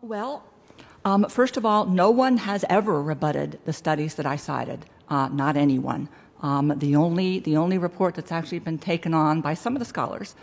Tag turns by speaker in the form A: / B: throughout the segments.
A: Well, first of all, no one has ever rebutted the studies that I cited, not anyone. The only report that's actually been taken on by some of the scholars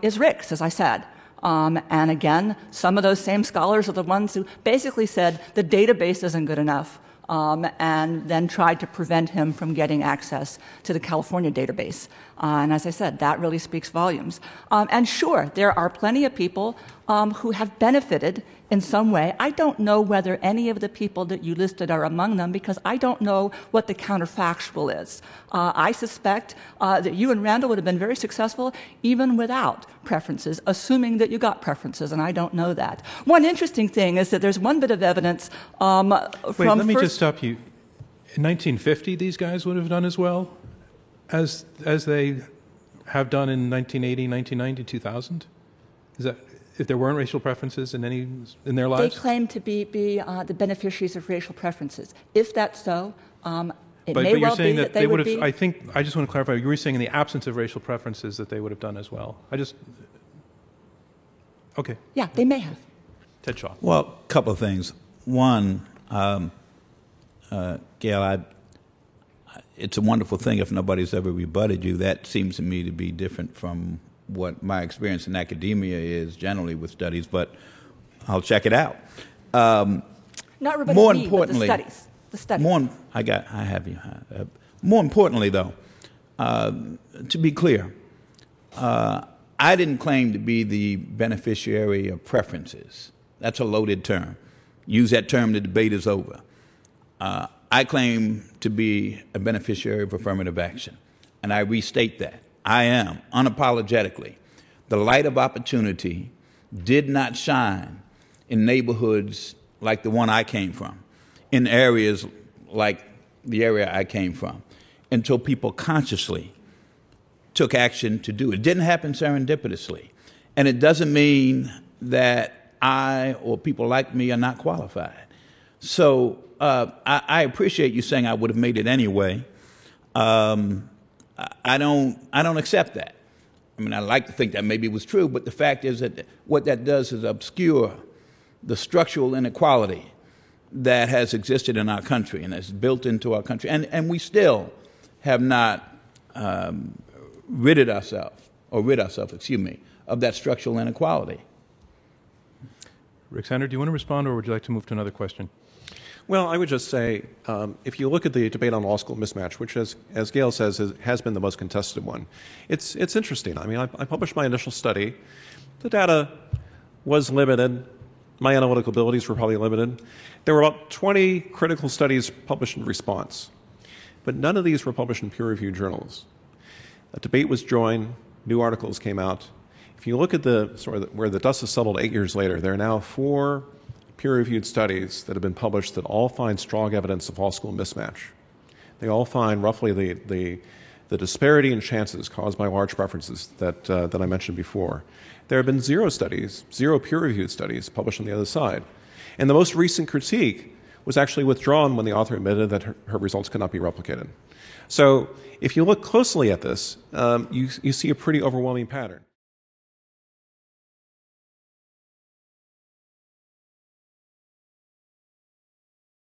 A: is Rick's, as I said. And again, some of those same scholars are the ones who basically said the database isn't good enough, and then tried to prevent him from getting access to the California database. And as I said, that really speaks volumes. And sure, there are plenty of people who have benefited in some way. I don't know whether any of the people that you listed are among them because I don't know what the counterfactual is. I suspect that you and Randall would have been very successful even without preferences, assuming that you got preferences, and I don't know that. One interesting thing is that there's one bit of evidence from
B: Wait, let me just stop you. In 1950, these guys would have done as well as they have done in 1980, 1990, 2000? Is that... if there weren't racial preferences in their lives?
A: They claim to be the beneficiaries of racial preferences. If that's so, it
B: but
A: may
B: you're
A: well
B: saying
A: be
B: that
A: they would
B: have,
A: be.
B: I just want to clarify, you were saying in the absence of racial preferences that they would have done as well. Okay.
A: Yeah, they may have.
B: Ted Shaw.
C: Well, a couple of things. One, Gail, it's a wonderful thing if nobody's ever rebutted you. That seems to me to be different from what my experience in academia is generally with studies, but I'll check it out.
A: Not rebutting me, but the studies. The studies.
C: I have you. More importantly, though, to be clear, I didn't claim to be the beneficiary of preferences. That's a loaded term. Use that term, the debate is over. I claim to be a beneficiary of affirmative action, and I restate that. I am, unapologetically. The light of opportunity did not shine in neighborhoods like the one I came from, in areas like the area I came from, until people consciously took action to do it. It didn't happen serendipitously. And it doesn't mean that I or people like me are not qualified. So I appreciate you saying I would have made it anyway. I don't accept that. I mean, I like to think that maybe it was true, but the fact is that what that does is obscure the structural inequality that has existed in our country and has built into our country. And we still have not rid ourselves, excuse me, of that structural inequality.
B: Rick Sander, do you want to respond, or would you like to move to another question?
D: Well, I would just say, if you look at the debate on law school mismatch, which, as Gail says, has been the most contested one, it's interesting. I mean, I published my initial study. The data was limited. My analytical abilities were probably limited. There were about 20 critical studies published in response, but none of these were published in peer-reviewed journals. A debate was joined. New articles came out. If you look at where the dust has settled 8 years later, there are now 4 peer-reviewed studies that have been published that all find strong evidence of law school mismatch. They all find roughly the disparity in chances caused by large preferences that I mentioned before. There have been 0 studies, 0 peer-reviewed studies published on the other side. And the most recent critique was actually withdrawn when the author admitted that her results could not be replicated. So if you look closely at this, you see a pretty overwhelming pattern.